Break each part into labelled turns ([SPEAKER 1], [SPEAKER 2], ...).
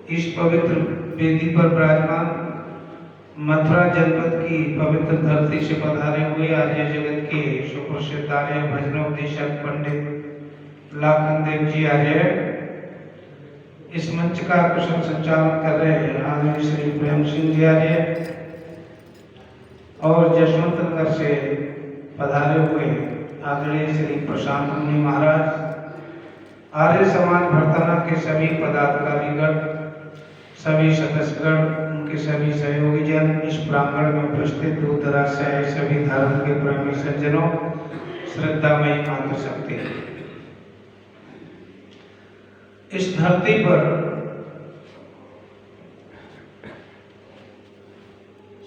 [SPEAKER 1] इस पवित्र वेदी पर विराजमान मथुरा जनपद की पवित्र धरती से पधारे हुए आर्य जगत के सुप्रसिद्ध आर्य भजनोपदेशक पंडित लाखन देव जी आर्य, इस मंच का कुशल संचालन कर रहे हैं आदरणीय श्री प्रेम सिंह जी आर्य और जशवंत नगर से पधारे हुए आदरणीय श्री प्रशांत मुनि महाराज, आर्य समाज भरतना के सभी पदाधिकारीगण, सभी सदस्यगण, उनके सभी सहयोगी जन, इस प्रांगण में उपस्थित दूर दराज से आए सभी धर्म के प्रेमी सज्जनों, श्रद्धामयी मातृशक्ति। इस धरती पर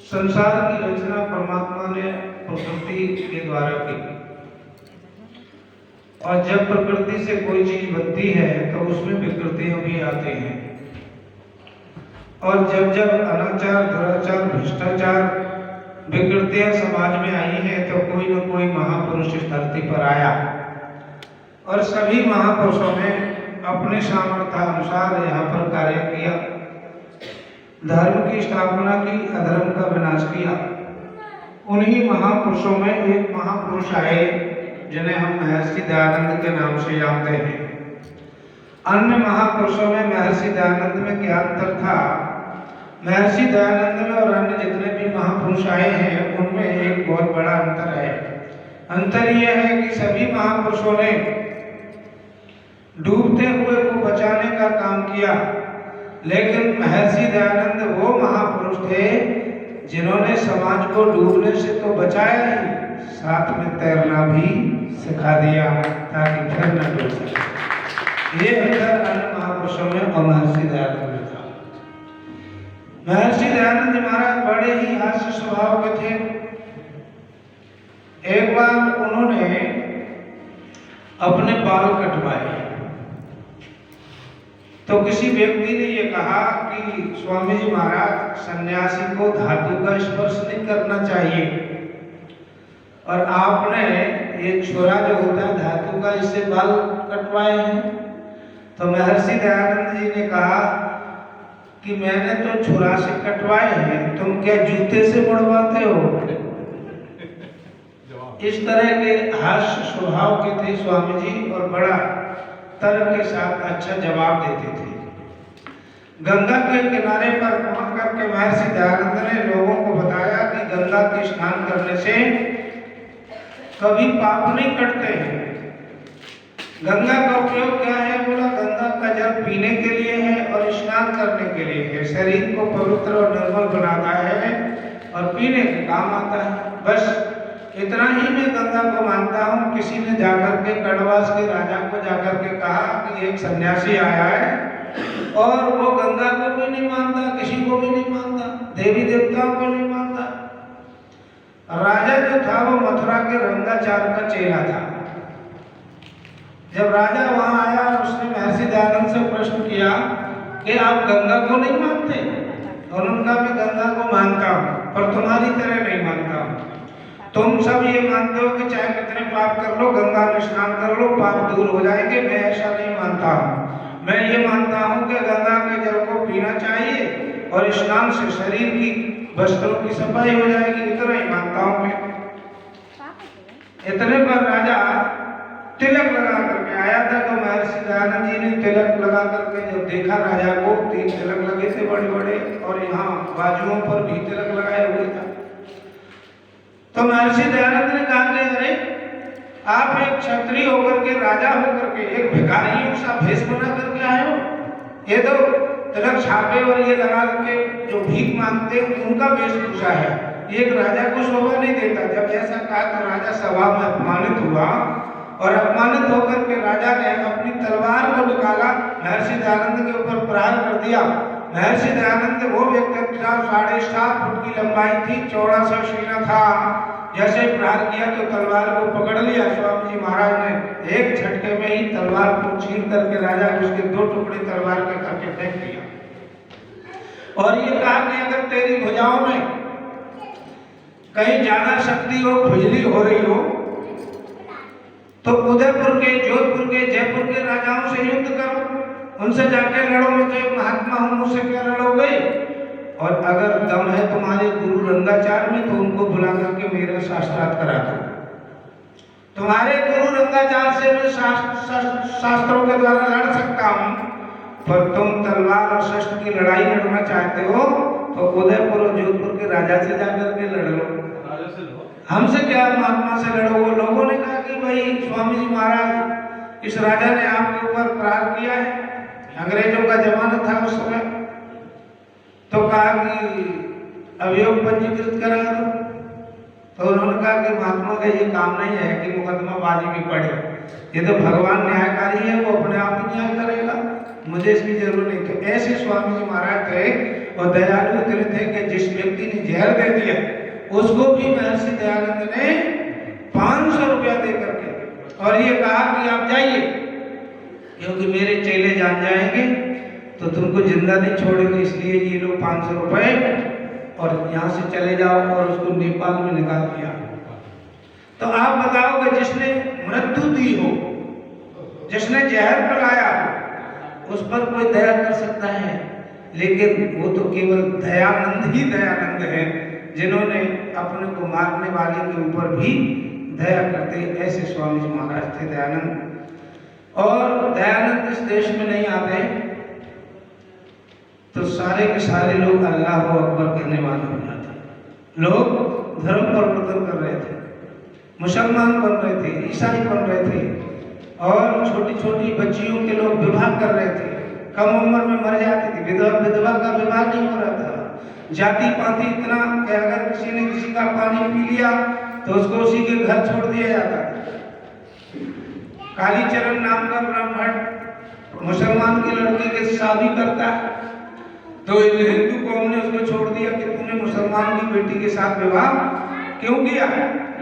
[SPEAKER 1] संसार की रचना परमात्मा ने प्रकृति के द्वारा की, और जब प्रकृति से कोई चीज बनती है तो उसमें विकृतियां भी आती हैं, और जब जब अनाचार, दुराचार, भ्रष्टाचार, विकृतियां समाज में आई हैं तो कोई न कोई महापुरुष इस धरती पर आया, और सभी महापुरुषों ने अपने सामर्थ्य अनुसार यहाँ पर कार्य किया, धर्म की स्थापना की, अधर्म का विनाश किया। उन्हीं महापुरुषों में एक महापुरुष आए जिन्हें हम महर्षि दयानंद के नाम से जानते हैं। अन्य महापुरुषों में महर्षि दयानंद में क्या अंतर था? महर्षि दयानंद में और अन्य जितने भी महापुरुष आए हैं उनमें एक बहुत बड़ा अंतर है। अंतर यह है कि सभी महापुरुषों ने डूबते हुए को बचाने का काम किया, लेकिन महर्षि दयानंद वो महापुरुष थे जिन्होंने समाज को डूबने से तो बचाया ही, साथ में तैरना भी सिखा दिया ताकि फिर न डूब सके। ये अंतर अन्य महापुरुषों में और महर्षि दयानंद में था। महर्षि दयानंद महाराज बड़े ही हास्य स्वभाव के थे। एक बार उन्होंने अपने बाल कटवाए तो किसी व्यक्ति ने ये कहा कि स्वामी जी महाराज, सन्यासी को धातु का स्पर्श नहीं करना चाहिए, और आपने ये छोरा जो होता है धातु का, इससे बाल कटवाए हैं। तो महर्षि दयानंद जी ने कहा कि मैंने तो छोरा से कटवाए हैं, तुम क्या जूते से मुड़वाते हो? इस तरह के हास्य स्वभाव के थे स्वामी जी, और बड़ा तर्क के साथ अच्छा जवाब देते थे। गंगा के किनारे पर पहुंच करके महर्षि दयानंद ने लोगों को बताया कि गंगा के स्नान करने से कभी पाप नहीं कटते हैं। गंगा का उपयोग क्या है? बोला गंगा का जल पीने के लिए है और स्नान करने के लिए है, शरीर को पवित्र और निर्मल बनाता है और पीने के काम आता है। बस इतना ही मैं गंगा को मानता हूँ। किसी ने जाकर के कड़वास के राजा को जाकर के कहा कि एक सन्यासी आया है और वो गंगा को भी नहीं मानता, किसी को भी नहीं मानता, देवी देवताओं को नहीं मानता। राजा जो था वो मथुरा के रंगाचार्य का चेला था। जब राजा वहां आया और उसने महर्षि दयानंद से प्रश्न किया कि आप गंगा को नहीं मानते? उन्होंने कहा मैं गंगा को मानता हूँ पर तुम्हारी तरह नहीं मानता हूँ। तुम सब ये मानते हो कि चाहे कितने पाप कर लो, गंगा में स्नान कर लो, पाप दूर हो जाएंगे। मैं ऐसा नहीं मानता हूँ। मैं ये मानता हूँ कि गंगा के जल को पीना चाहिए और स्नान से शरीर की वस्त्रों की सफाई हो जाएगी। इतना ही मानता हूँ मैं। इतने पर राजा तिलक लगा करके आया था, तो महर्षि दयानंद जी ने तिलक लगा करके जब देखा राजा को, 3 तिलक लगे थे बड़े बड़े, और यहाँ बाजुओं पर भी तिलक लगाए हुए था। तो महर्षि दयानंद ने कहा कि अरे आप एक क्षत्रिय होकर के, राजा होकर के, एक भिखारियों सा भेष बना करके आए हो। ये तो तिलक छापे और ये लगा के जो भीख मांगते हैं उनका वेशभूषा है, एक राजा को शोभा नहीं देता। जब ऐसा कहा तो राजा सभा में अपमानित हुआ, और अपमानित होकर के राजा ने अपनी तलवार को निकाला, महर्षि दयानंद के ऊपर प्रहार कर दिया। महर्षि दयानंद वो व्यक्ति था, 7.5 फुट की लंबाई थी, चौड़ा सा सीना था। जैसे प्रहार किया तो तलवार को पकड़ लिया स्वामी जी महाराज ने, एक झटके में ही तलवार को छीन करके राजा को उसके 2 टुकड़े तलवार के करके फेंक दिया। और ये कहा कि अगर तेरी भुजाओं में कहीं ज्यादा शक्ति हो, खुजली हो रही हो, तो उदयपुर के, जोधपुर के, जयपुर के राजाओं से युद्ध करो। उनसे जाके लड़ो, मैं तो एक महात्मा हूँ, मुझसे क्या लड़ोगे? और अगर दम है तुम्हारे गुरु रंगाचार्य में तो उनको बुला करके मेरा शास्त्रार्थ करा दो। तुम्हारे गुरु रंगाचार्य से मैं शास्त्रों के द्वारा लड़ सकता हूँ, पर तुम तलवार और शस्त्र की लड़ाई लड़ना चाहते हो तो उदयपुर और जोधपुर के राजा से जाकर के लड़ लो, हमसे क्या महात्मा से लड़ो। वो लोगों ने कहा कि भाई स्वामी जी महाराज, इस राजा ने आपके ऊपर प्रहार किया है, अंग्रेजों का जमाना था उस समय, तो कहा कि अभियोग पंजीकृत करा दो। तो उन्होंने कहा कि महात्मा का ये काम नहीं है कि मुकदमाबाजी भी पड़े, ये तो भगवान न्यायकारी है, वो अपने आप ही न्याय करेगा, मुझे इसकी जरूरत नहीं। तो ऐसे स्वामी जी महाराज थे और दयालु इतने थे कि जिस व्यक्ति ने जहर दे दिया उसको भी महर्षि दयानंद ने 500 रुपया दे करके और ये कहा कि आप जाइए, क्योंकि मेरे चेले जान जाएंगे तो तुमको जिंदा नहीं छोड़ेंगे, इसलिए ये लोग 500 रुपए और यहाँ से चले जाओ, और उसको नेपाल में निकाल दिया। तो आप बताओ कि जिसने मृत्यु दी हो, जिसने जहर पिलाया हो, उस पर कोई दया कर सकता है? लेकिन वो तो केवल दयानंद ही दयानंद है, जिन्होंने अपने को मारने वाले के ऊपर भी दया करते। ऐसे स्वामी जी महाराज थे दयानंद। और दयानंद इस देश में नहीं आते तो सारे के सारे लोग अल्लाह अकबर कहने वाले हो जाते। लोग धर्म परिवर्तन कर रहे थे, मुसलमान बन रहे थे, ईसाई बन रहे थे, और छोटी छोटी बच्चियों के लोग विवाह कर रहे थे, कम उम्र में मर जाती थी, विधवा का विवाह नहीं हो रहा था। जाति पाति इतना कि अगर किसी ने किसी का पानी पी लिया तो उसको उसी के घर छोड़ दिया जाता था। कालीचरण नाम का ब्राह्मण मुसलमान की लड़की के शादी करता है तो हिंदू कौम ने उसको छोड़ दिया कि तूने मुसलमान की बेटी के साथ विवाह क्यों किया।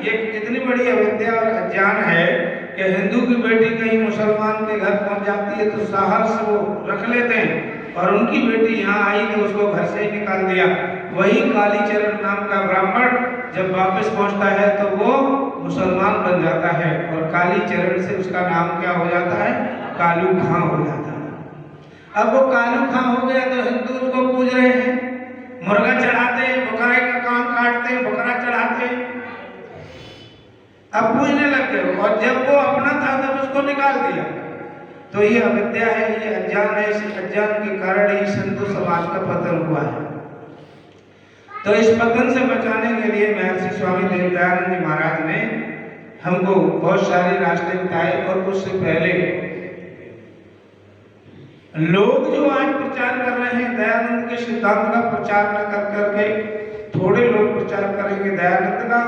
[SPEAKER 1] ये इतनी बड़ी अविद्या और अज्ञान है कि हिंदू की बेटी कहीं मुसलमान के घर पहुंच जाती है तो शहर से वो रख लेते हैं, और उनकी बेटी यहाँ आई तो उसको घर से ही निकाल दिया। वही कालीचरण नाम का ब्राह्मण जब वापस पहुंचता है तो वो मुसलमान बन जाता है, और कालीचरण से उसका नाम क्या हो जाता है? कालू खां हो जाता है। अब वो कालू खां हो गया तो हिंदू उसको पूज रहे हैं, मुर्गा चढ़ाते हैं, बकरे का कान काटते हैं, बकरा चढ़ाते हैं, अब पूजने लग गए। और जब वो अपना था तब उसको निकाल दिया। तो ये अविद्या है, ये अज्ञान है, इस अज्ञान के कारण ही हिंदू समाज का पतन हुआ है। तो इस पतन से बचाने के लिए महर्षि स्वामी दयानंद जी महाराज ने हमको बहुत सारे रास्ते बताए, और उससे पहले लोग जो आज प्रचार कर रहे हैं दयानंद के सिद्धांत का प्रचार न कर करके थोड़े लोग प्रचार करेंगे दयानंद का,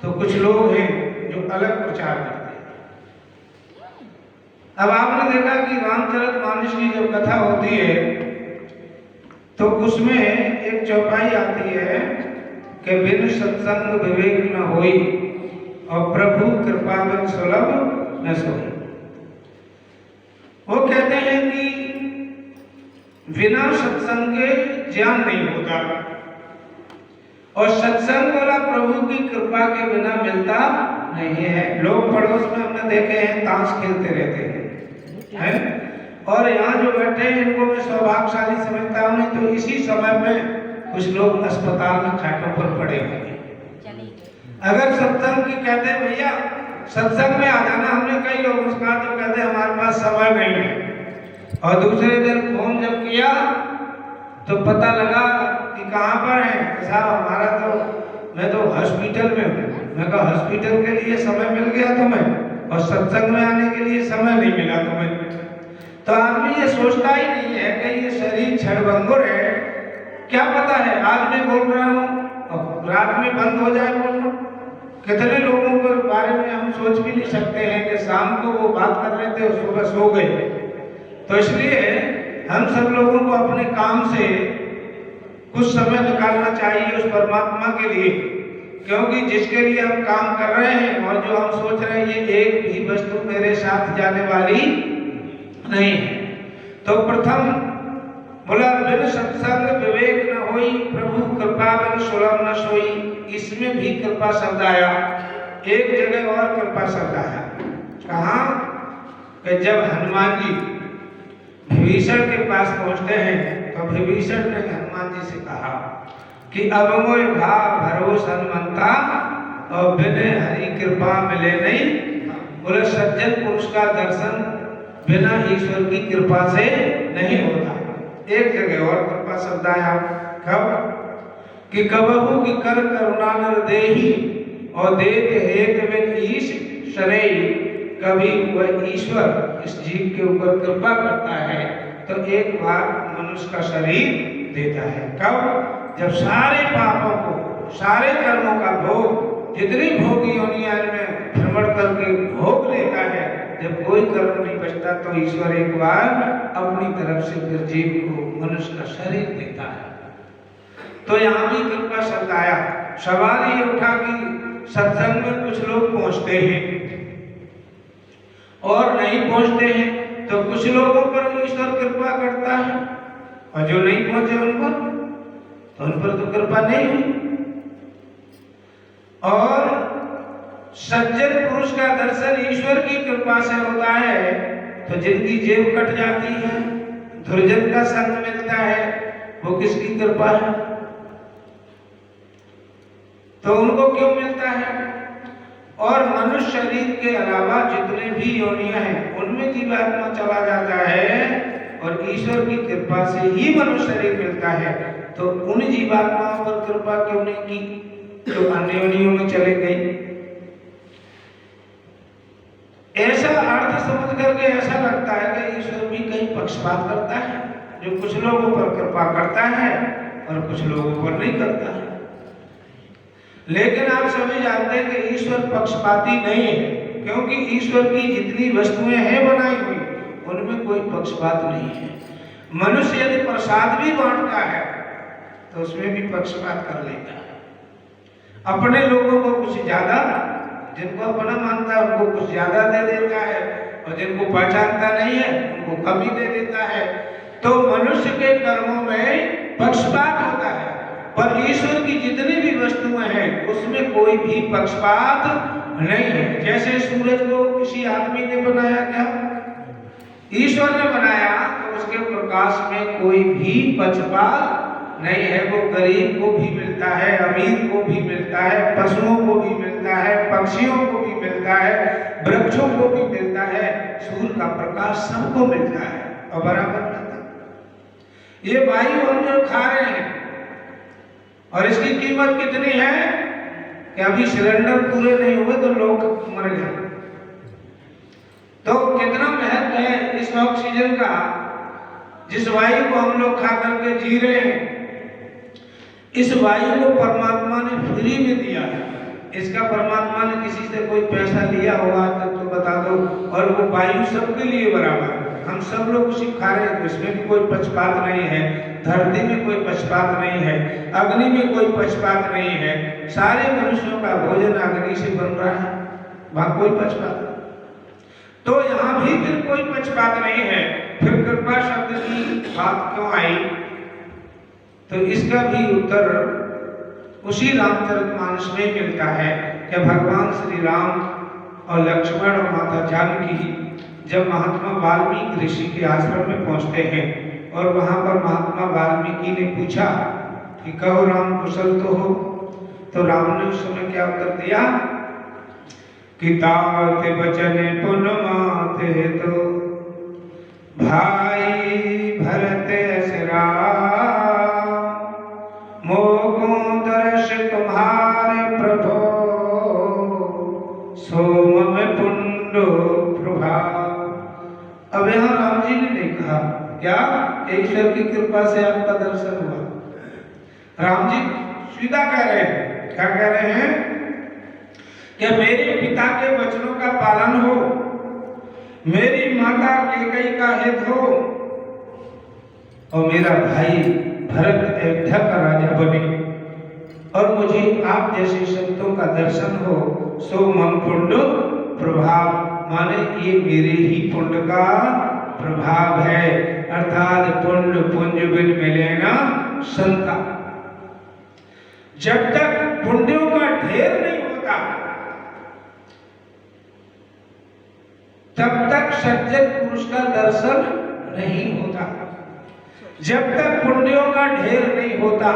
[SPEAKER 1] तो कुछ लोग हैं जो अलग प्रचार करते हैं। अब आपने देखा कि रामचरितमानस की जब कथा होती है तो उसमें एक चौपाई आती है कि बिन सत्संग विवेक न होई और प्रभु कृपा बिन सुलभ न सोई। वो कहते हैं कि बिना सत्संग के ज्ञान नहीं होता, और सत्संग वाला प्रभु की कृपा के बिना मिलता नहीं है। लोग पड़ोस में हमने देखे हैं ताश खेलते रहते हैं, और यहाँ जो बैठे हैं इनको मैं सौभाग्यशाली समझता हूँ, नहीं तो इसी समय में कुछ लोग अस्पताल में खाटों पर पड़े हुए हैं। अगर सत्संग की कहते हैं भैया सत्संग में आ जाना, हमने कई लोगों से कहा तो कहते हमारे पास समय नहीं है, और दूसरे दिन फोन जब किया तो पता लगा कि कहाँ पर है साहब, हमारा तो मैं तो हॉस्पिटल में हूँ। मैं कहा हॉस्पिटल के लिए समय मिल गया तुम्हें और सत्संग में आने के लिए समय नहीं मिला तुम्हें। तो आदमी ये सोचता ही नहीं है कि ये शरीर क्षणभंगुर है, क्या पता है आज मैं बोल रहा हूँ रात में बंद हो जाए बोलना। कितने लोगों के बारे में हम सोच भी नहीं सकते हैं कि शाम को वो बात कर रहे थे और सुबह सो गए। तो इसलिए हम सब लोगों को अपने काम से कुछ समय निकालना चाहिए उस परमात्मा के लिए, क्योंकि जिसके लिए हम काम कर रहे हैं और जो हम सोच रहे हैं ये एक भी वस्तु मेरे साथ जाने वाली नहीं है। तो प्रथम बोला बिन सत्संग विवेक न होई प्रभु कृपा बिन सुलभ न सोई। इसमें भी कृपा शब्द आया, एक जगह और कृपा शब्द आया। कहाँ कि जब हनुमान जी विभीषण के पास पहुंचते हैं तो विभीषण ने हनुमान जी से कहा कि अब मोय भाव भरोस हनुमंता और बिना हरि कृपा मिले नहीं। बोले सज्जन पुरुष का दर्शन बिना ईश्वर की कृपा से नहीं होता। एक जगह और कृपा शब्द आया, कब कि कबहू की कर करुणा निर्देही और देत हेत बिन ईश शरई। कभी वह ईश्वर इस जीव के ऊपर कृपा करता है तो एक बार मनुष्य का शरीर देता है। कब? जब सारे पापों को, सारे कर्मों का भोग, जितनी भोगी योनियां में भ्रमण करके भोग लेता है, जब कोई कर्म नहीं बचता तो ईश्वर एक बार अपनी तरफ से फिर जीव को मनुष्य का शरीर देता है। तो यहाँ भी कृपा शब्द आया। सवाल ये उठा कि सत्संग में कुछ लोग पहुंचते हैं और नहीं पहुंचते हैं, तो कुछ लोगों पर ईश्वर कृपा करता है और जो नहीं पहुंचे उन पर तो कृपा नहीं हुई। और सज्जन पुरुष का दर्शन ईश्वर की कृपा से होता है, तो जिनकी जेब कट जाती है, दुर्जन का संग मिलता है, वो किसकी कृपा है? तो उनको क्यों मिलता है? और मनुष्य शरीर के अलावा जितने भी योनियां हैं उनमें जीवात्मा चला जाता है और ईश्वर की कृपा से ही मनुष्य शरीर मिलता है। तो उन जीवात्माओं पर कृपा क्यों नहीं की जो अन्य योनियों में चले गई? ऐसा अर्थ समझ करके ऐसा लगता है कि ईश्वर भी कहीं पक्षपात करता है, जो कुछ लोगों पर कृपा करता है और कुछ लोगों पर नहीं करता है। लेकिन आप सभी जानते हैं कि ईश्वर पक्षपाती नहीं है, क्योंकि ईश्वर की जितनी वस्तुएं हैं बनाई हुई उनमें कोई पक्षपात नहीं है। मनुष्य यदि प्रसाद भी बांटता है तो उसमें भी पक्षपात कर लेता है। अपने लोगों को कुछ ज्यादा, जिनको अपना मानता है उनको कुछ ज्यादा दे देता है और जिनको पहचानता नहीं है उनको कम ही दे देता है। तो मनुष्य के कर्मों में पक्षपात होता है, पर ईश्वर की जितनी भी वस्तुएं हैं उसमें कोई भी पक्षपात नहीं है। जैसे सूरज को किसी आदमी ने बनाया, क्या ईश्वर ने बनाया, तो उसके प्रकाश में कोई भी पक्षपात नहीं है। वो गरीब को भी मिलता है, अमीर को भी मिलता है, पशुओं को भी मिलता है, पक्षियों को भी मिलता है, वृक्षों को भी मिलता है। सूर्य का प्रकाश सबको मिलता है और बराबर मिलता है। ये वायु हम जो खा रहे हैं और इसकी कीमत कितनी है कि अभी सिलेंडर पूरे नहीं हुए तो लोग मर गए। तो कितना महत्व है इस ऑक्सीजन का, जिस वायु को हम लोग खा करके जी रहे हैं। इस वायु को परमात्मा ने फ्री में दिया है। इसका परमात्मा ने किसी से कोई पैसा लिया होगा तो बता दो। और वो वायु सबके लिए बराबर है, हम सब लोग उसी खा रहे हैं, तो इसमें भी कोई पक्षपात नहीं है। धरती में कोई पक्षपात नहीं है, अग्नि में कोई पक्षपात नहीं है। सारे मनुष्यों का भोजन अग्नि से बन रहा है, वहां कोई पक्षपात नहीं। तो यहाँ भी फिर कोई पक्षपात नहीं है। फिर कृपा शब्द की बात क्यों आई? तो इसका भी उत्तर उसी रामचरितमानस में मिलता है कि भगवान श्री राम और लक्ष्मण और माता जानकी जब महात्मा वाल्मीकि ऋषि के आश्रम में पहुंचते हैं और वहां पर महात्मा वाल्मीकि ने पूछा कि कहो राम कुशल तो हो, तो राम ने उस समय क्या उत्तर दिया कि तात बचन पुन माते तो भाई भरत मोको दर्श तुम्हारे प्रभो सोम में पुंडो प्रभाव। अब यहाँ राम जी ने नहीं कहा क्या ईश्वर की कृपा से आपका दर्शन हुआ। राम जी सीधा कह रहे हैं, क्या कह रहे हैं कि मेरे पिता के वचनों का पालन हो, मेरी माता कैकेयी का हित हो और मेरा भाई भरत अयोध्या का राजा बने और मुझे आप जैसे संतों का दर्शन हो। सो मम पुण्ड प्रभाव, माने ये मेरे ही पुण्य का प्रभाव है। अर्थात पुण्य पुंज बिन मिले ना संता। जब तक पुण्यों का ढेर नहीं होता तब तक सज्जन पुरुष का दर्शन नहीं होता। जब तक पुण्यों का ढेर नहीं होता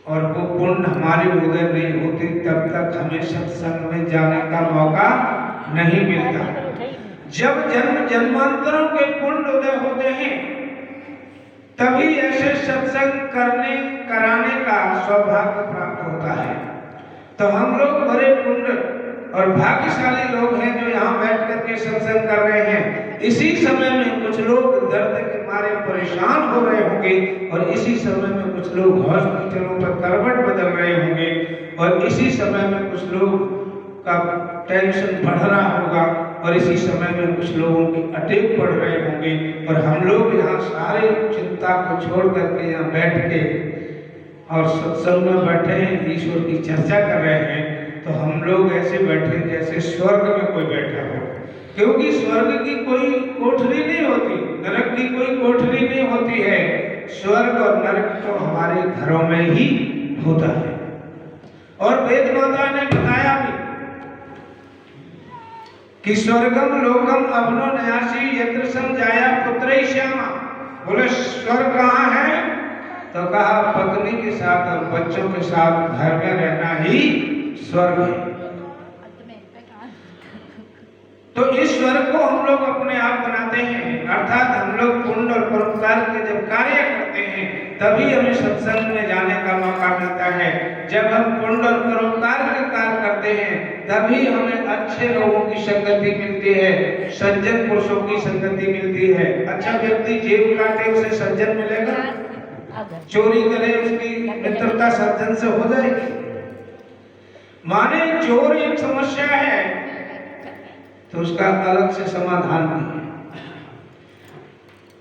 [SPEAKER 1] और वो पुण्य हमारे उदय नहीं होते, तब तक हमें सत्संग में जाने का मौका नहीं मिलता। जब जन्म जन्मांतरों के पुण्य उदय होते हैं, तभी ऐसे सत्संग कराने का सौभाग्य प्राप्त होता है। तो हम लोग बड़े पुण्य और भाग्यशाली लोग हैं जो यहाँ बैठ करके सत्संग कर रहे हैं। इसी समय में कुछ लोग दर्द के मारे परेशान हो रहे होंगे और इसी समय में कुछ लोग हॉस्पिटलों पर करवट बदल रहे होंगे और इसी समय में कुछ लोग का टेंशन बढ़ रहा होगा और इसी समय में कुछ लोगों की अटैक पड़ रहे होंगे और हम लोग यहाँ सारे चिंता को छोड़ करके यहाँ बैठ के और सत्संग में बैठे हैं, ईश्वर की चर्चा कर रहे हैं। तो हम लोग ऐसे बैठे जैसे स्वर्ग में कोई बैठा हो, क्योंकि स्वर्ग की कोई कोठरी नहीं होती, नरक की कोई कोठरी नहीं होती है। स्वर्ग और नरक तो हमारे घरों में ही होता है। और वेद माता ने बताया भी कि स्वर्गम लोकम अवनो न्यासी यत्र संजाया पुत्रई श्यामा। बोले स्वर्ग कहाँ है? तो कहा पत्नी के साथ और बच्चों के साथ घर में रहना ही स्वर्ग है। तो इस स्वर्ग को हम लोग अपने आप बनाते हैं, अर्थात हम लोग पुण्य और परोपकार के जब कार्य करते हैं तभी हमें सत्संग में जाने का मौका मिलता है। जब हम पुण्य और परोपकार के कार्य करते हैं तभी हमें अच्छे लोगों की संगति मिलती है, सज्जन पुरुषों की संगति मिलती है। अच्छा व्यक्ति जेब काटे उसे सज्जन मिलेगा, चोरी करे उसकी मित्रता सज्जन से हो जाएगी। माने चोर एक समस्या है तो उसका अलग से समाधान नहीं है।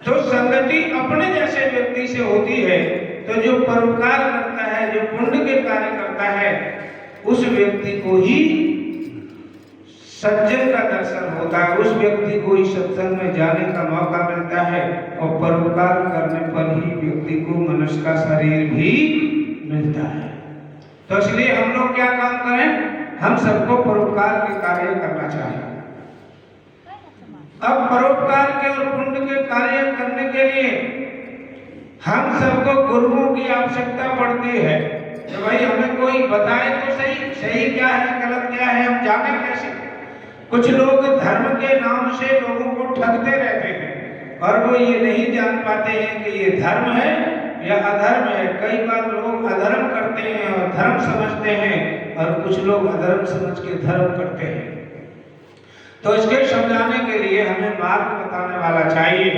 [SPEAKER 1] तो संगति अपने जैसे व्यक्ति से होती है तो जो परोपकार करता है, जो पुण्य के कार्य करता है, उस व्यक्ति को ही सज्जन का दर्शन होता है, उस व्यक्ति को ही सत्संग में जाने का मौका मिलता है और परोपकार करने पर ही व्यक्ति को मनुष्य का शरीर भी मिलता है। तो इसलिए हम लोग क्या काम करें? हम सबको परोपकार के कार्य करना चाहिए। अब परोपकार के और पुण्य के कार्य करने के लिए हम सबको गुरुओं की आवश्यकता पड़ती है। तो भाई हमें कोई बताए तो सही क्या है गलत क्या है, हम जाने कैसे? कुछ लोग धर्म के नाम से लोगों को ठगते रहते हैं और वो ये नहीं जान पाते हैं कि ये धर्म है या अधर्म है। कई बार लोग अधर्म करते हैं और धर्म समझते हैं और कुछ लोग अधर्म समझ के धर्म करते हैं। तो इसके समझाने के लिए हमें मार्ग बताने वाला चाहिए।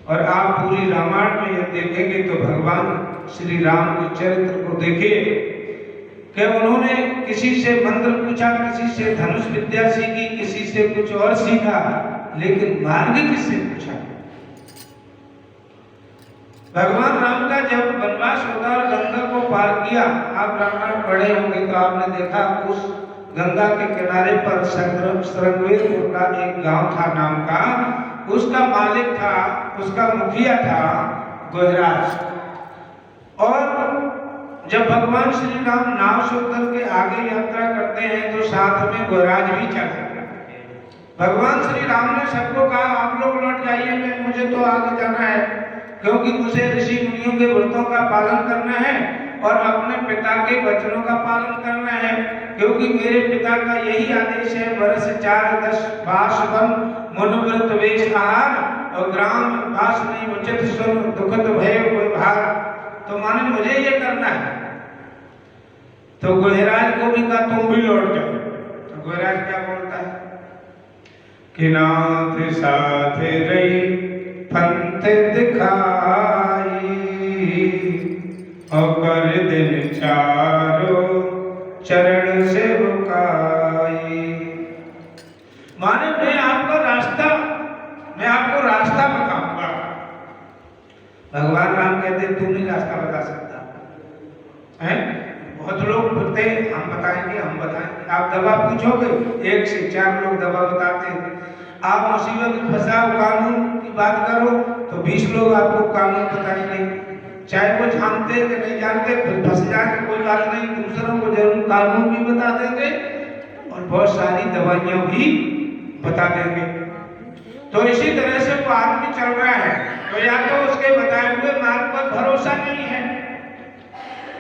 [SPEAKER 1] और आप पूरी रामायण में ये देखेंगे तो भगवान श्री राम के चरित्र को देखिए कि उन्होंने किसी से मंत्र पूछा, किसी से धनुष विद्या सीखी, किसी से कुछ और सीखा, लेकिन मार्ग किससे पूछा? भगवान राम का जब वनवास होता और गंगा को पार किया, आप रामायण पढ़े होंगे तो आपने देखा उस गंगा के किनारे पर श्रृंगवेरपुर का एक गांव था नाम का, उसका मालिक था, उसका मुखिया था गोहराज। और जब भगवान श्री राम नाव से उतर के आगे यात्रा करते हैं तो साथ में गोहराज भी चला। भगवान श्री राम ने सबको कहा आप लोग लौट जाइए, मुझे तो आगे जाना है, क्योंकि मुझे ऋषि मुनियों के व्रतों का पालन करना है और अपने पिता के वचनों का पालन करना है, क्योंकि मेरे पिता का यही आदेश है, वर्ष 4 10 वास वन मनोव्रत वेश आहार और ग्राम वास नहीं उचित सुन दुखद भय कोई भार। तो माने मुझे ये करना है। तो गोहराज को भी कहा तुम भी लौट जाओ। तो गोहराज क्या बोलता है कि नाथ साथ रही पंथ दिखाई और कर दिन चारो चरण से रुकाई। माने मैं आपको रास्ता बताऊंगा। भगवान राम कहते तू नहीं रास्ता बता सकता है। बहुत लोग बोलते हैं हम बताएंगे। आप दवा पूछोगे 1 से 4 लोग दवा बताते हैं। आप मुसीबत में फंसाओ कानून की बात करो तो 20 लोग आपको कानून बताएंगे, चाहे वो जानते कि नहीं जानते। फिर फंस जाए कोई बात नहीं, दूसरों को जरूर कानून भी बता देंगे और बहुत सारी दवाइयां भी बता देंगे। तो इसी तरह से वो आदमी चल रहा है, तो या तो उसके बताए हुए मार्ग पर भरोसा नहीं है,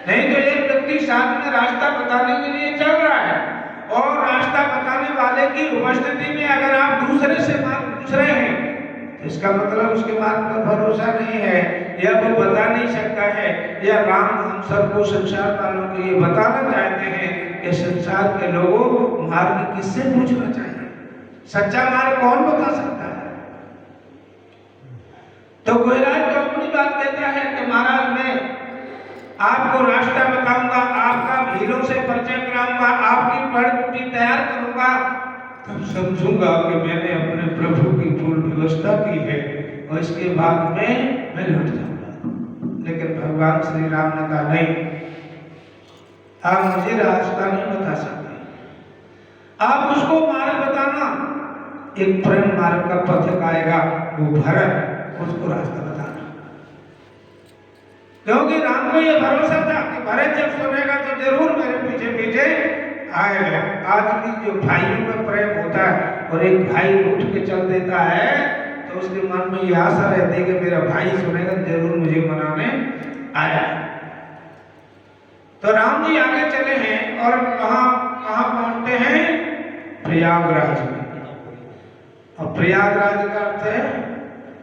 [SPEAKER 1] नहीं तो एक व्यक्ति साथ में रास्ता बताने के लिए चल रहा है और रास्ता बताने वाले की उपस्थिति में अगर आप दूसरे से मार्ग पूछ रहे हैं तो इसका मतलब उसके मार्ग पर भरोसा नहीं है, या वो बता नहीं सकता है, या राम हम सबको संसार वालों के लिए बताना चाहते हैं कि संसार के लोगों मार्ग किससे पूछना चाहिए, सच्चा मार्ग कौन बता सकता है। तो कोयराज तो अपनी बात कहता है कि महाराज मैं आपको रास्ता बताऊंगा, आपका भीलों से परिचय कराऊंगा, आपकी पढ़ कुटी तैयार करूंगा, तब समझूंगा कि मैंने अपने प्रभु की पूर्ण व्यवस्था की है और इसके बाद में मैं लौट जाऊंगा। लेकिन भगवान श्री राम ने कहा नहीं, आप मुझे रास्ता नहीं बता सकते, आप उसको मार्ग बताना, एक प्रेम मार्ग का पथिक आएगा वो भरत, उसको रास्ता बताना। क्योंकि राम को यह भरोसा था कि भरत जब सुनेगा तो जरूर मेरे पीछे पीछे आएगा। आज भी जो भाइयों में प्रेम होता है और एक भाई उठ के चल देता है तो उसके मन में यह आशा रहती है कि मेरा भाई सुनेगा जरूर मुझे मनाने आया। तो राम जी आगे चले हैं और कहां पहुंचते हैं, प्रयागराज में। और प्रयागराज का अर्थ है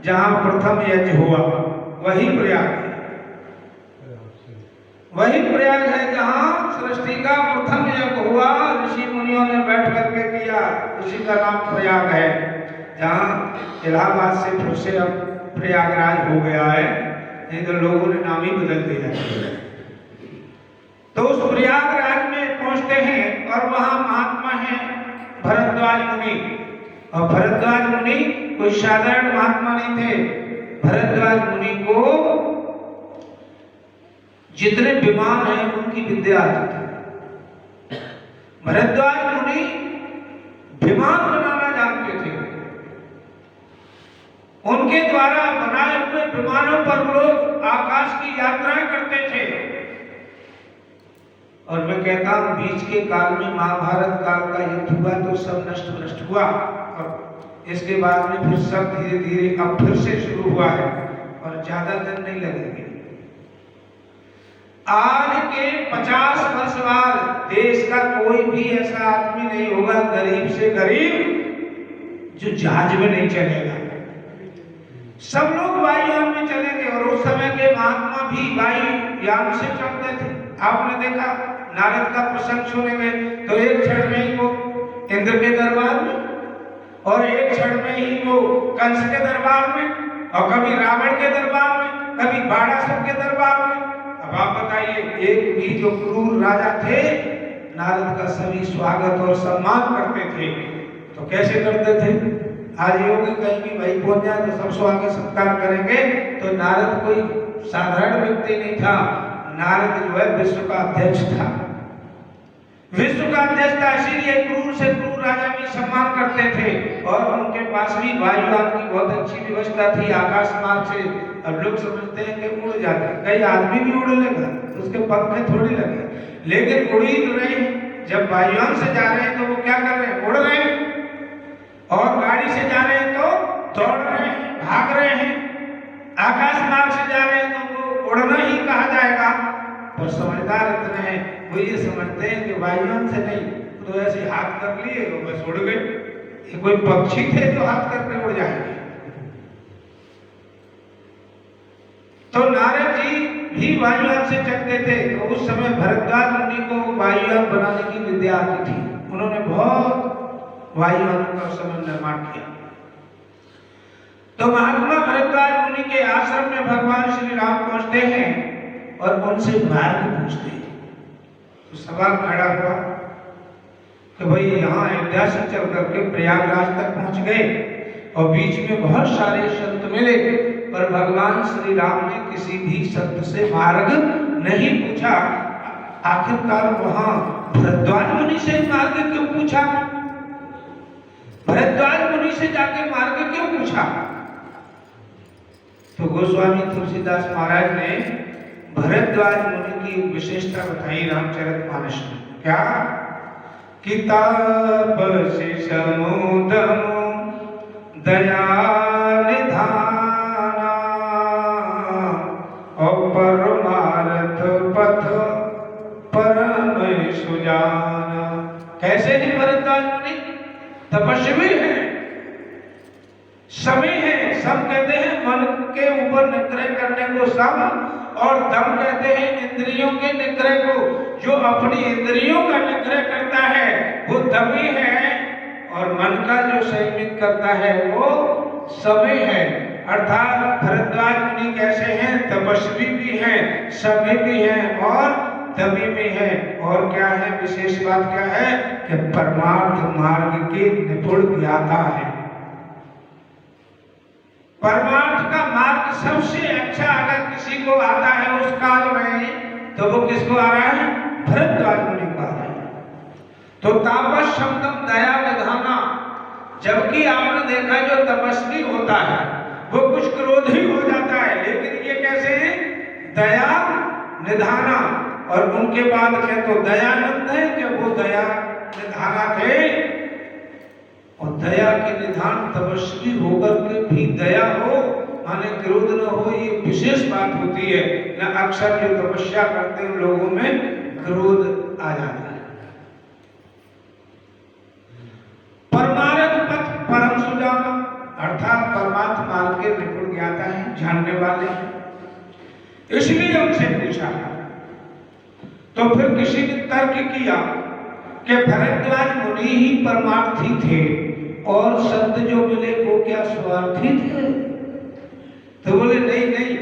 [SPEAKER 1] जहां प्रथम यज्ञ हुआ, वही प्रयाग है, वही प्रयाग है जहां सृष्टि का प्रथम यज्ञ हुआ, ऋषि मुनियों ने बैठ करके किया, उसी का नाम प्रयाग है। जहां इलाहाबाद से फिर से अब प्रयागराज हो गया है, नहीं तो लोगों ने नाम ही बदल दिया। तो उस प्रयागराज में पहुंचते हैं और वहां महात्मा है भरद्वाज मुनि। और भरद्वाज मुनि कोई साधारण महात्मा नहीं थे। भरद्वाज मुनि को जितने विमान हैं उनकी विद्या आती थी। भरद्वाज मुनि विमान बनाना जानते थे, उनके द्वारा बनाए हुए विमानों पर लोग आकाश की यात्राएं करते थे। और मैं कहता हूं बीच के काल में महाभारत काल का युद्ध हुआ तो सब नष्ट हुआ, और इसके बाद में फिर सब धीरे धीरे अब फिर से शुरू हुआ है और ज्यादा दिन नहीं लगेंगे। आज के 50 वर्ष बाद देश का कोई भी ऐसा आदमी नहीं होगा गरीब से गरीब जो जहाज में नहीं चलेगा, सब लोग वायुयान में चलेंगे। और उस समय के महात्मा भी वायुयान से चलते थे। आपने देखा नारद का प्रसंग सुनेंगे तो एक क्षण में ही वो इंद्र के दरबार में, और एक क्षण में ही वो कंस के दरबार में, और कभी रावण के दरबार में, कभी बाणासुर के दरबार में। अब आप बताइए, एक भी जो क्रूर राजा थे नारद का सभी स्वागत और सम्मान करते थे, तो कैसे करते थे? आज योगी कहीं भी भाई पहुंच जाए तो सब स्वागत सत्कार करेंगे। तो नारद कोई साधारण व्यक्ति नहीं था, नारद जो है विश्व का अध्यक्ष था, विश्व का अध्यक्ष था। इसीलिए क्रूर से क्रूर राजा भी सम्मान करते थे, और उनके पास भी वायुयान की बहुत अच्छी व्यवस्था थी आकाश मार्ग से। अब लोग समझते हैं कि उड़ जाते हैं, कई आदमी भी उड़ लेगा, उसके पंख थोड़ी लगे, लेकिन उड़ ही तो रहे हैं। जब वायुयान से जा रहे हैं तो वो क्या कर रहे हैं? उड़ रहे हैं। और गाड़ी से जा रहे हैं तो दौड़ रहे हैं, भाग रहे हैं। आकाश मार्ग से जा रहे हैं तो वो उड़ना ही कहा जाएगा। पर समझदार इतने हैं, वो ये समझते हैं कि वायुयान से नहीं, तो ऐसे हाथ कर लिए तो बस उड़ गए। ये कोई पक्षी थे जो हाथ करके उड़ जाएंगे? तो नारद जी भी वायुयान से चलते थे। तो उस समय भरद्वाज मुनि को वायुयान बनाने की विद्या आती थी। उन्होंने बहुत वायुयान का उस समय निर्माण किया। तो महात्मा भरद्वाज मुनि के आश्रम में भगवान श्री राम पहुंचते हैं और उनसे मार्ग पूछते हैं। तो सवाल खड़ा हुआ कि भाई यहाँ अयोध्या से चल करके प्रयागराज तक पहुंच गए और बीच में बहुत सारे संत मिले, पर भगवान श्री राम ने किसी भी संत से मार्ग नहीं पूछा। आखिरकार वहां भरद्वाज मुनि से मार्ग क्यों पूछा? भरद्वाज मुनि से जाके मार्ग क्यों पूछा? तो गोस्वामी तुलसीदास महाराज ने भरद्वाज मुनि की विशेषता बताई रामचरितमानस में। क्या? किताब से समुदम दया निधाना और परमार्थ पथ परम सुजाना। कैसे हैं भरद्वाज मुनि? तपस्वी हैं, समय है, सब कहते हैं मन के ऊपर निग्रह करने को सम, और दम कहते हैं इंद्रियों के निग्रह को। जो अपनी इंद्रियों का निग्रह करता है वो दमी है, और मन का जो संयमित करता है वो समय है। अर्थात भरद्वाज मुनि कैसे हैं? तपस्वी भी हैं, समय भी हैं और दमी भी हैं। और क्या है विशेष बात? क्या है कि परमार्थ मार्ग के निपुण ज्ञाता है। परमार्थ का मार्ग सबसे अच्छा अगर किसी को आता है उस काल में, तो वो किसको आ रहा है? भरद्वाज मुनि को आ रहा है। तो तापस शब्दम दया निधाना, जबकि आपने देखा जो तपस्वी होता है वो कुछ क्रोधी हो जाता है, लेकिन ये कैसे है? दया निधाना। और उनके बाद क्या तो दयानंद है कि वो दया निधाना थे, और दया के निधान तपस्वी होकर के भी दया हो, माने क्रोध न हो, ये विशेष बात होती है। न अक्सर जो तपस्या करते हैं लोगों में क्रोध आ जाता है। परमार्थ पथ परम सुजाना, अर्थात परमात्मा मार्ग के निपुण ज्ञाता है, जानने वाले हैं। इसलिए उनसे पूछा, तो फिर किसी ने तर्क किया कि भरद्वाज मुनि ही परमार्थी थे और संत जो मिले वो क्या स्वार्थी थे? तो बोले नहीं नहीं,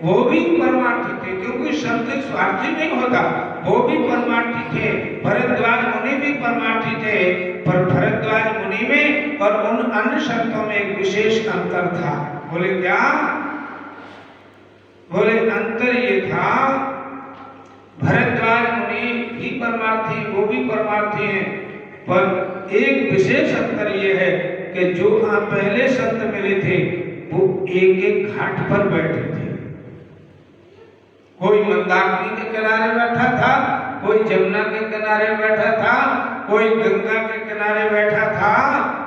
[SPEAKER 1] वो भी परमार्थी थे, क्योंकि संत स्वार्थी नहीं होता, वो भी परमार्थी थे। भरद्वाज मुनि भी परमार्थी थे, पर भरद्वाज मुनि में और उन अन्य संतों में एक विशेष अंतर था। बोले क्या? बोले अंतर ये था, भरद्वाज मुनि भी परमार्थी, वो भी परमार्थी हैं, पर एक विशेष अंतर ये है कि जो पहले संत मिले थे वो एक एक घाट पर बैठे थे। कोई मंदाकिनी के किनारे बैठा था, कोई जमुना के किनारे बैठा था, कोई गंगा के किनारे बैठा था,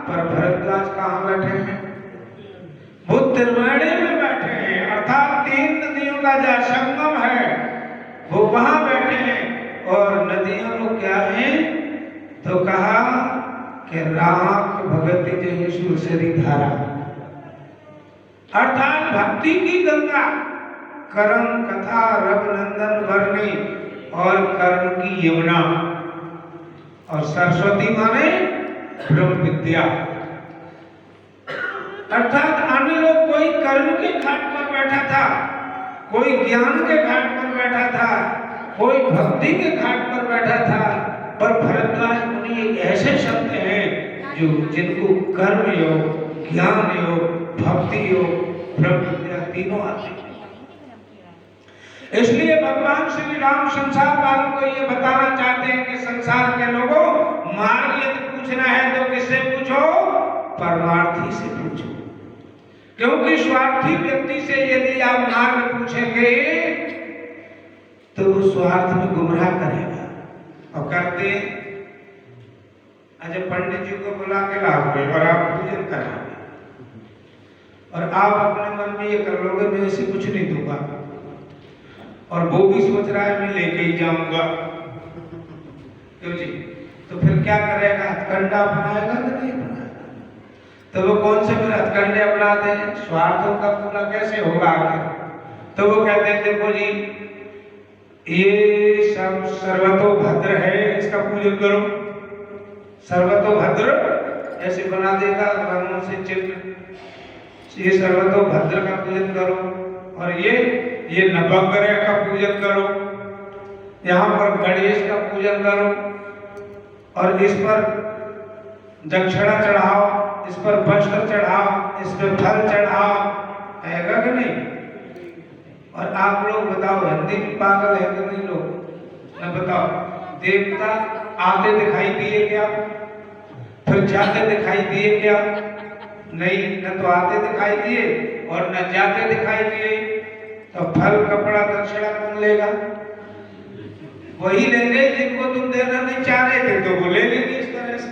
[SPEAKER 1] पर भरद्वाज कहाँ बैठे हैं? वो त्रिवेणी में बैठे हैं, अर्थात 3 नदियों का जहाँ संगम है वो वहां बैठे हैं। और नदियों को क्या है? तो कहा कि राख भगति जही सुरसरी धारा, अर्थात भक्ति की गंगा, कर्म कथा रब नंदन वर्णी और कर्म की यमुना, और सरस्वती माने ब्रह्म विद्या। अर्थात अन्य लोग कोई कर्म के घाट पर बैठा था, कोई ज्ञान के घाट पर बैठा था, कोई भक्ति के घाट पर बैठा था, पर भरद्वाज मुनि एक ऐसे संत हैं जो जिनको कर्म योग, ज्ञान योग, भक्ति योग, ब्रह्म विद्या तीनों आते हैं। इसलिए भगवान श्री राम संसार वालों को ये बताना चाहते हैं कि संसार के लोगों, मार्ग यदि पूछना है तो किससे पूछो? परमार्थी से पूछो, क्योंकि स्वार्थी व्यक्ति से यदि आप मार्ग पूछेंगे तो वो स्वार्थ में गुमराह करेगा। और करते अच्छा पंडित जी को बुला के लाओगे और आप पूजन कराओगे, और आप अपने मन में ये कर लोगे मैं इसे कुछ नहीं दूंगा, और वो भी सोच रहा है मैं लेके ही जाऊंगा, क्यों जी? तो फिर क्या करेगा? हथकंडा अपनाएगा कि नहीं अपनाएगा? तो वो कौन से फिर हथकंडे अपनाते हैं? स्वार्थों का पूरा कैसे होगा आखिर? तो वो कहते हैं देखो जी ये सब सर्वतोभद्र है, इसका पूजन करो। सर्वतोभद्र ऐसे बना देगा रंगों से चिन्ह, ये सर्वतोभद्र का पूजन करो, और ये नवग्रह का पूजन करो, यहाँ पर गणेश का पूजन करो, और इस पर दक्षिणा चढ़ाओ, इस पर वस्त्र चढ़ाओ, इस पर फल चढ़ाओ, आएगा कि नहीं? और आप लोग बताओ, हिंदी में पागल है कि नहीं लोग? न बताओ, देवता आते दिखाई दिए क्या? फिर जाते दिखाई दिए क्या? नहीं, न तो आते दिखाई दिए और न जाते दिखाई दिए। तो फल कपड़ा दक्षिणा कौन लेगा? वही लेंगे जिनको तुम देना नहीं चाह रहे थे, तो वो ले लेंगे इस तरह से।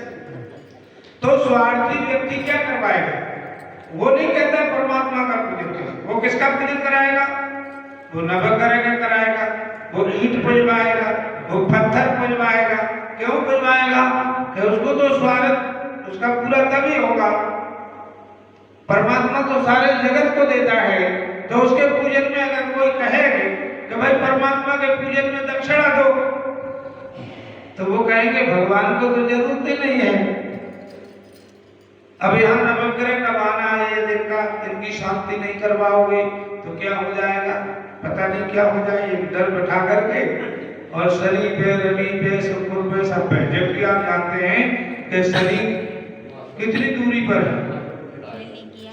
[SPEAKER 1] तो स्वार्थी व्यक्ति क्या करवाएगा? वो नहीं कहता परमात्मा का पूजन करो। वो किसका पूजन कराएगा? वो नवग्रह कराएगा, वो ईंट पुजवाएगा, वो पत्थर पुजवाएगा। क्यों पुजवाएगा? कि उसको तो स्वागत उसका पूरा तभी होगा। परमात्मा तो सारे जगत को देता है, तो उसके पूजन में अगर कोई कहे कि भाई परमात्मा के पूजन में दक्षिणा दो, तो वो कहेंगे भगवान को तो जरूरत ही नहीं है। अब यहाँ नवग्रह का बहाना है, ये दिन का इनकी शांति नहीं करवाओगे तो क्या हो जाएगा? पता नहीं क्या हो जाए। एक डर बैठा करके और शनि पे, रवि पे, शुक्र पे, सब पे। जबकि आप जानते हैं कि शनि कितनी दूरी पर है,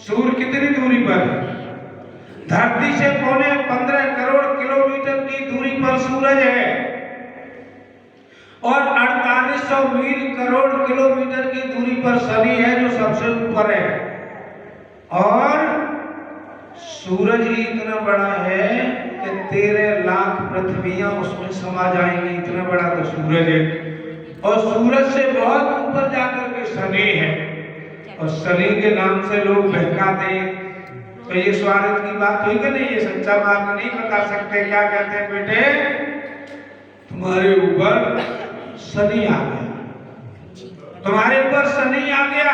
[SPEAKER 1] सूर्य कितनी दूरी पर है? धरती से पौने 15 करोड़ किलोमीटर की दूरी पर सूरज है और 4800 मील करोड़ किलोमीटर की दूरी पर शनि है जो सबसे ऊपर है। और सूरज ही इतना बड़ा है कि 13 लाख पृथ्वियां उसमें समा जाएंगी, इतना बड़ा तो सूरज है। और सूरज से बहुत ऊपर जाकर के शनि है, और शनि के नाम से लोग बहकाते हैं। तो ये स्वार्थ की बात हुई कि नहीं? ये सच्चा मार्ग नहीं बता सकते। क्या कहते हैं? बेटे तुम्हारे ऊपर शनि आ गया, तुम्हारे ऊपर शनि आ गया।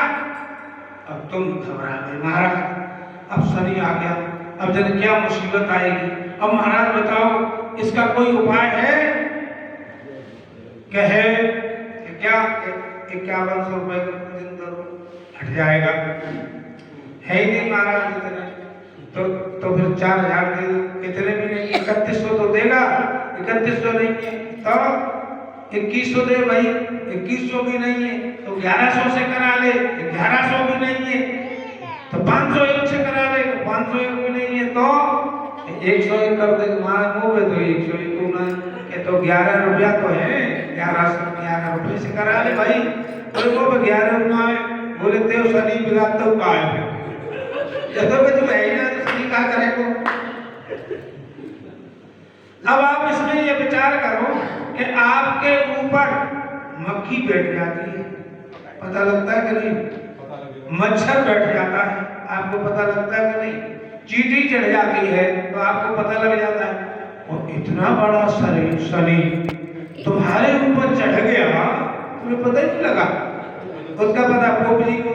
[SPEAKER 1] अब तुम घबरा गए, महाराज अब शनि आ गया, अब जब क्या मुसीबत आएगी। अब महाराज बताओ इसका कोई उपाय है? कहे क्या 5100 रुपए का पूजन करो हट जाएगा। है ही नहीं महाराज इतने, तो फिर 4000 दे दो। इतने भी नहीं, 3100 तो देगा, 3100 नहीं है तो 2100 दे भाई, 2100 भी नहीं है तो 1100 से करा ले, 1100 भी नहीं है तो 501 से करा ले, 501 भी नहीं है तो 101 कर दे। हमारे मुंह में तो 101 होना है तो 11 रुपया तो है, 1111 रुपये से करा ले भाई। बोले वो 11 रुपया है, बोले तेव शनि बिगाड़ता हूँ कहा है जब तुम है ही ना तो शनि कहा करे को। अब आप इसमें ये विचार करो कि आपके ऊपर मक्खी बैठ जाती है, पता लगता है कि नहीं? मच्छर बैठ जाता है, आपको पता लगता है कि नहीं? चींटी चढ़ जाती है तो आपको पता लग जाता है। और इतना बड़ा शरीर शनि तुम्हारे ऊपर चढ़ गया, तुम्हें पता ही नहीं लगा। उसका पता पोपली को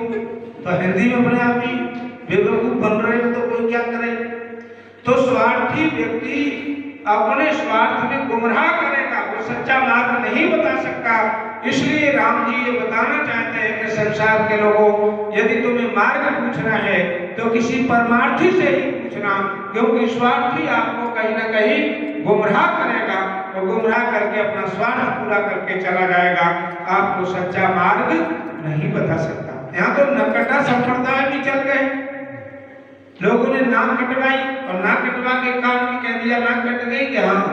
[SPEAKER 1] तो हिंदी में अपने आप ही बेवकूफ बन रहे हो तो कोई क्या करे। तो स्वार्थी व्यक्ति अपने स्वार्थ में गुमराह करेगा, वो सच्चा मार्ग नहीं बता सकता। इसलिए राम जी ये बताना चाहते हैं कि संसार के लोगों, यदि तुम्हें मार्ग पूछना है तो किसी परमार्थी से ही पूछना, क्योंकि स्वार्थी आपको कहीं ना कहीं गुमराह करेगा, वो गुमराह करके अपना स्वार्थ पूरा करके चला जाएगा, आपको सच्चा मार्ग नहीं बता सकता। यहाँ तो नकटा संप्रदाय भी चल गए, लोगों ने नाक कटवाई और नाक कटवा के कान में कह दिया नाक कट गई कि हाँ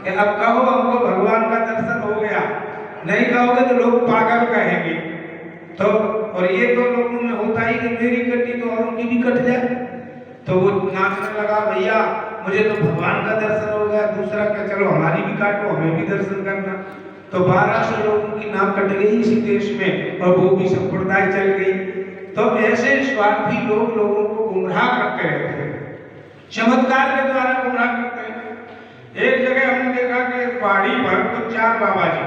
[SPEAKER 1] कि अब कहो हमको भगवान का दर्शन हो गया, नहीं कहोगे तो लोग पागल कहेंगे। तो और ये तो लोगों में होता ही कि मेरी कटी तो और उनकी भी कट जाए, तो वो नाचने लगा भैया मुझे तो भगवान का दर्शन हो गया, दूसरा क्या चलो हमारी भी काटो हमें भी दर्शन करना। तो 1200 लोगों की नाक कट गई इसी देश में और वो भी संप्रदाय चल गई। तो ऐसे स्वार्थी लोग लोगों को गुमराह करते रहते हैं, चमत्कार के द्वारा गुमराह करते हैं। एक जगह हमने देखा कि पहाड़ी पर तो 4 बाबा जी,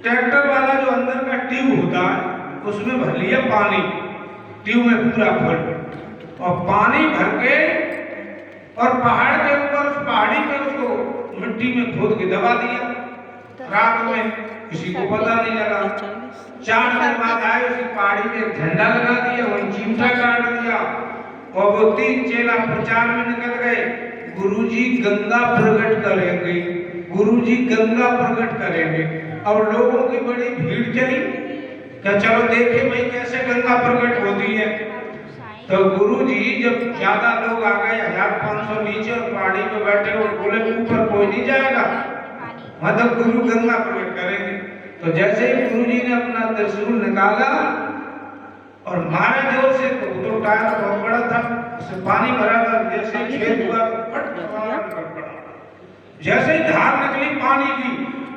[SPEAKER 1] ट्रैक्टर वाला जो अंदर का ट्यूब होता है उसमें भर लिया पानी, ट्यूब में पूरा फुल और पानी भर के और पहाड़ के ऊपर उस पहाड़ी पे उसको मिट्टी में खोद के दबा दिया। रात में किसी को पता नहीं लगा। 4 दिन बाद आए उसी पहाड़ी में एक झंडा लगा दिया, वहीं चिमटा काट दिया और वो 3 चेला प्रचार में निकल गए, गुरुजी गंगा प्रकट करेंगे, गुरुजी गंगा प्रकट करेंगे। और लोगों की बड़ी भीड़ चली क्या चलो देखे भाई कैसे गंगा प्रकट होती है। तो गुरुजी जब ज्यादा लोग आ गए 1500 नीचे और पहाड़ी पे बैठे और बोले ऊपर कोई नहीं जाएगा, मतलब गुरु गंगा प्रकट करेंगे। तो जैसे ही गुरुजी ने अपना त्रिशूल निकाला और मारा जोर से, तो टायर बहुत बड़ा था, उससे पानी भरा था, जैसे ही छेद हुआ फट कर पड़ा। जैसे ही धार निकली पानी की,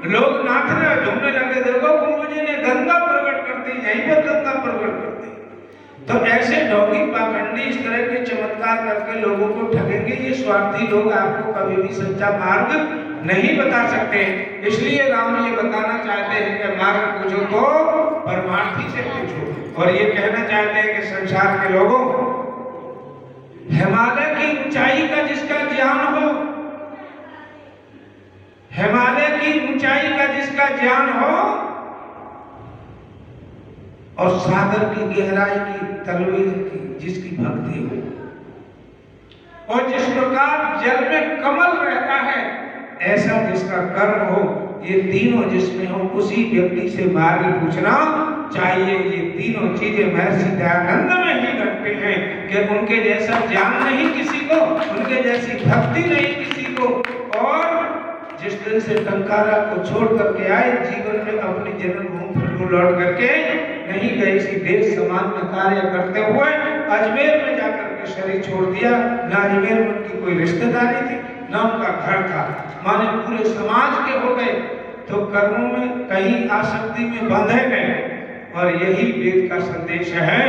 [SPEAKER 1] लोग नाचने झूमने लगे, देखो गुरुजी ने गंगा प्रकट कर दी, यहीं पर गंगा प्रकट कर दी। तो ऐसे ढोंगी पाखंडी इस तरह के चमत्कार करके लोगों को ठगेंगे। ये स्वार्थी लोग आपको कभी भी सच्चा मार्ग नहीं बता सकते। इसलिए राम ये बताना चाहते हैं कि मार्ग पूछो तो परमार्थी से पूछो। और ये कहना चाहते हैं कि संसार के लोगों, हिमालय की ऊंचाई का जिसका ज्ञान हो, हिमालय की ऊंचाई का जिसका ज्ञान हो और सागर की गहराई की तलवे की जिसकी भक्ति हो और जिस प्रकार जल में कमल रहता है ऐसा जिसका कर्म हो, ये तीनों जिसमें हो उसी व्यक्ति से मार्ग पूछना चाहिए। ये तीनों चीजें महर्षि दयानंद में ही घटते हैं कि उनके जैसा ज्ञान नहीं किसी को, उनके जैसी भक्ति नहीं किसी को। और जिस दिन से टंकारा को छोड़ करके आए, जीवन में अपनी जन्मभूमि को लौट करके नहीं गए, इसी देश समाज में कार्य करते हुए अजमेर में जाकर के शरीर छोड़ दिया। न अजमेर में उनकी कोई रिश्तेदारी थी, न उनका घर था, माने पूरे समाज के हो गए। तो कर्मों में कहीं आसक्ति में बंधे गए। और यही वेद का संदेश है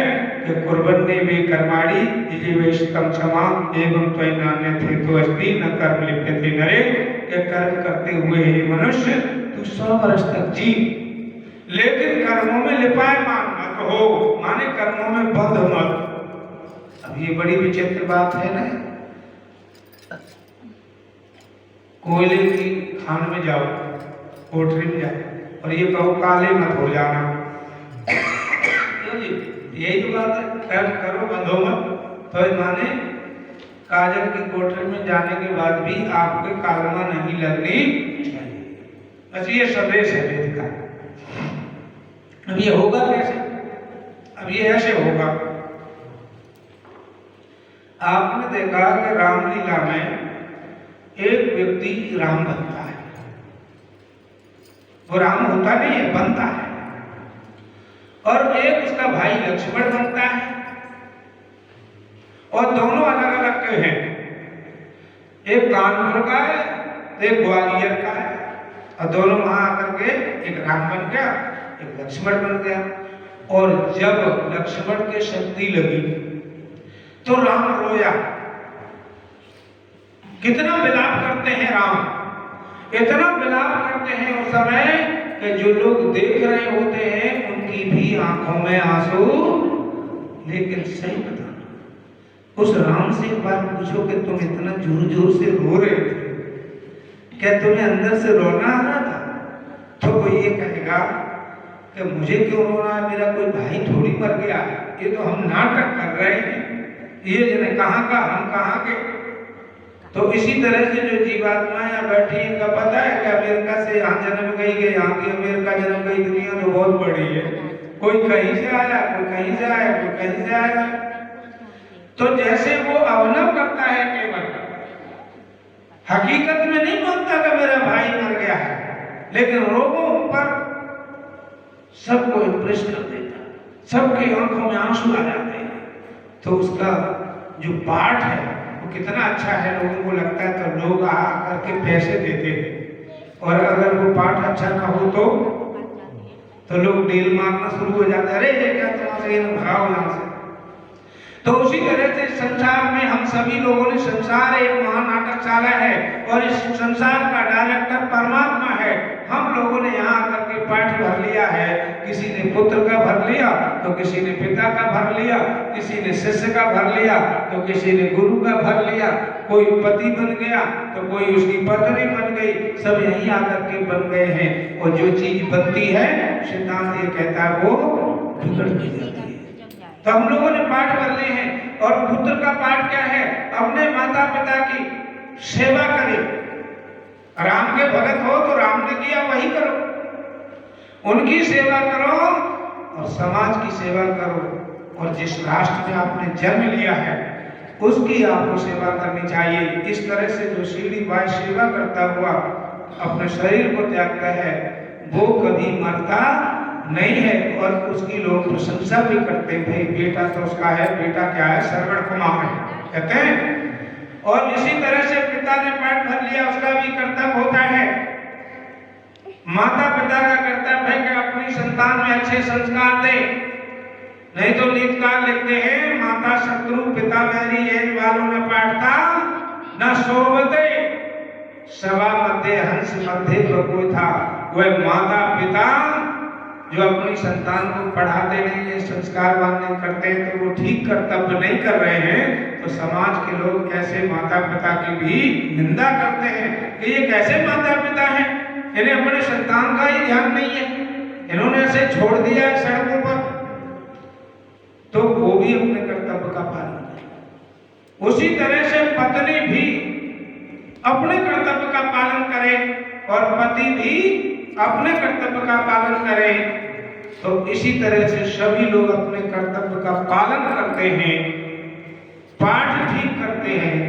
[SPEAKER 1] कि कुर्बन्ने वे कर्माणि इति वेष्टम क्षमा एवं त्वयि नान्यथे तो अस्ति न कर्म लिप्यते नरे। के कर्म करते हुए हे मनुष्य तू 100 वर्ष तक जी, लेकिन कर्मों में लिपायमान मत हो, माने कर्मों में बंध मत। अब ये बड़ी विचित्र बात है ना। कोयले की खान में जाओ, कोठरी में जाओ और ये कहो काले मत हो जाना, यही तो बात है। कर्म करो बंधो मत। तो माने काजल की कोठरी में जाने के बाद भी आपके कालमा नहीं लगनी चाहिए। बस ये संदेश है वेद का। अब ये होगा कैसे? अब ये ऐसे होगा। आपने देखा कि रामलीला में एक व्यक्ति राम बनता है, वो राम होता नहीं है, बनता है। और एक उसका भाई लक्ष्मण बनता है और दोनों अलग अलग के हैं। एक कानपुर का है, एक ग्वालियर का है और दोनों वहां आकर के एक राम बन गया, एक लक्ष्मण बन गया। और जब लक्ष्मण के शक्ति लगी तो राम रोया। कितना विलाप करते हैं राम, इतना विलाप करते हैं उस समय कि जो लोग देख रहे होते हैं उनकी भी आंखों में आंसू। लेकिन सही बताना, उस राम से एक बार पूछो कि तुम इतना जोर जोर से रो रहे थे, क्या तुम्हें अंदर से रोना आ रहा था? तो वो ये कहेगा कि मुझे क्यों रोना है, मेरा कोई भाई थोड़ी मर गया है, ये तो हम नाटक कर रहे हैं, ये जने कहाँ का हम कहाँ के। तो इसी तरह से जो जीवात्मा यहाँ बैठी है, इनका पता है कि अमेरिका से यहाँ जन्म गई कि यहाँ की अमेरिका जन्म गई, दुनिया तो बहुत बड़ी है। कोई कहीं से आया, कोई कहीं से आया, कोई कहीं से आया। तो जैसे वो अवनव करता है केवल, हकीकत में नहीं मानता कि मेरा भाई मर गया है, लेकिन लोगों पर सबको इम्प्रेस कर देता, सबकी आंखों में आंसू आ जाते हैं। तो उसका जो पाठ है वो कितना अच्छा है, लोगों को लगता है तो लोग आ करके पैसे देते हैं। और अगर वो पाठ अच्छा ना हो तो लोग डील मारना शुरू हो जाता है, अरे ये क्या तुम्हारे भाव यहाँ से। तो उसी तरह से संसार में हम सभी लोगों ने, संसार एक महानाटकशाला है और इस संसार का डायरेक्टर परमात्मा है। हम लोगों ने यहाँ आकर के पाठ भर लिया है, किसी ने पुत्र का भर लिया तो किसी ने पिता का भर लिया, किसी ने शिष्य का भर लिया तो किसी ने गुरु का भर लिया, कोई पति बन गया तो कोई उसकी पत्नी बन गई, सब यहीं आकर के बन गए हैं। और जो चीज बनती है सिद्धांत ये कहता है वो बिगड़ जाती है। तो हम लोगों ने पाठ कर लिए हैं। और पुत्र का पाठ क्या है? अपने माता पिता की सेवा करें। राम के भगत हो तो राम ने किया वही करो, उनकी सेवा करो और समाज की सेवा करो। और जिस राष्ट्र में आपने जन्म लिया है उसकी आपको सेवा करनी चाहिए। इस तरह से जो सीढ़ी बाय सेवा करता हुआ अपने शरीर को त्यागता है वो कभी मरता नहीं है। और उसकी लोग प्रशंसा भी करते हैं, भाई बेटा तो उसका है, बेटा क्या है, श्रवण कुमार है कहते हैं। और इसी तरह से पिता ने पाठ भर लिया, उसका भी कर्तव्य होता है। माता पिता का कर्तव्य है कि अपनी संतान में अच्छे संस्कार दे, नहीं तो नीतकार लिखते हैं, माता शत्रु पिता बैरी एन वालों न पाटता न सोबते सभा मध्य हंस मध्य कोई था। वह माता पिता जो अपनी संतान को पढ़ाते नहीं है, संस्कारवान नहीं करते हैं, तो वो ठीक कर्तव्य नहीं कर रहे हैं, तो समाज के लोग ऐसे माता पिता की भी निंदा करते हैं कि ये कैसे माता पिता हैं, इन्हें अपने संतान का ही ध्यान नहीं है, इन्होंने ऐसे छोड़ दिया है सड़कों पर। तो वो भी अपने कर्तव्य का पालन करें। उसी तरह से पत्नी भी अपने कर्तव्य का पालन करे और पति भी अपने कर्तव्य का पालन करे। तो इसी तरह से सभी लोग अपने कर्तव्य का पालन करते हैं, पाठ ठीक करते हैं,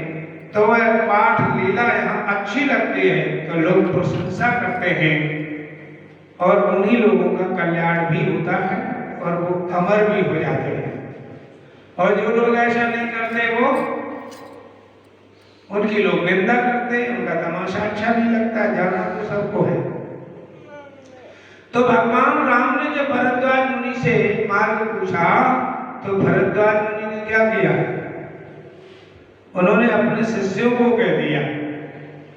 [SPEAKER 1] तो वह पाठ लीला यहाँ अच्छी लगती है तो लोग प्रशंसा करते हैं और उन्हीं लोगों का कल्याण भी होता है और वो अमर भी हो जाते हैं। और जो लोग ऐसा नहीं करते वो उनकी लोग निंदा करते हैं, उनका तमाशा अच्छा नहीं लगता, जाना तो सबको है। तो भगवान राम ने जब भरद्वाज मुनि से मार्ग पूछा तो भरद्वाज मुनि ने क्या किया, उन्होंने अपने शिष्यों को कह दिया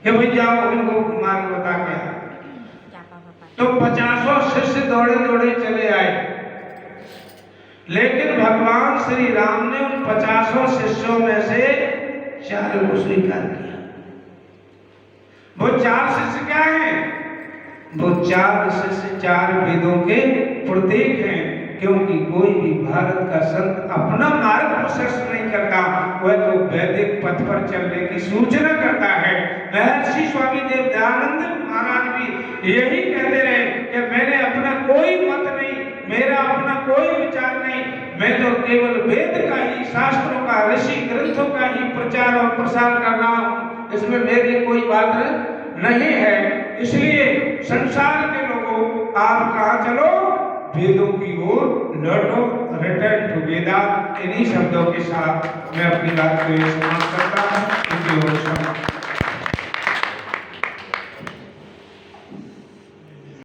[SPEAKER 1] कि भाई जाओ इनको मार्ग बता के। तो 50 शिष्य दौड़े दौड़े चले आए, लेकिन भगवान श्री राम ने उन 50 शिष्यों में से 4 को स्वीकार किया। वो 4 शिष्य क्या हैं? वो 4 शिष्य 4 वेदों के प्रतीक हैं, क्योंकि कोई भी भारत का संत अपना मार्ग प्रशस्त नहीं करता, वह तो वैदिक पथ पर चलने की सूचना करता है। महर्षि स्वामी देव दयानंद महाराज भी यही कहते रहे कि मैंने अपना कोई मत नहीं, मेरा अपना कोई विचार नहीं, मैं तो केवल वेद का ही, शास्त्रों का, ऋषि ग्रंथों का ही प्रचार और प्रसार कर रहा हूँ, इसमें मेरी कोई बात नहीं है। इसलिए संसार के लोगों, आप कहाँ चलो, वेदों की ओर लौटो, रिटर्न टू वेदा। इन्हीं शब्दों के साथ मैं अपनी बात को समाप्त करता हूँ।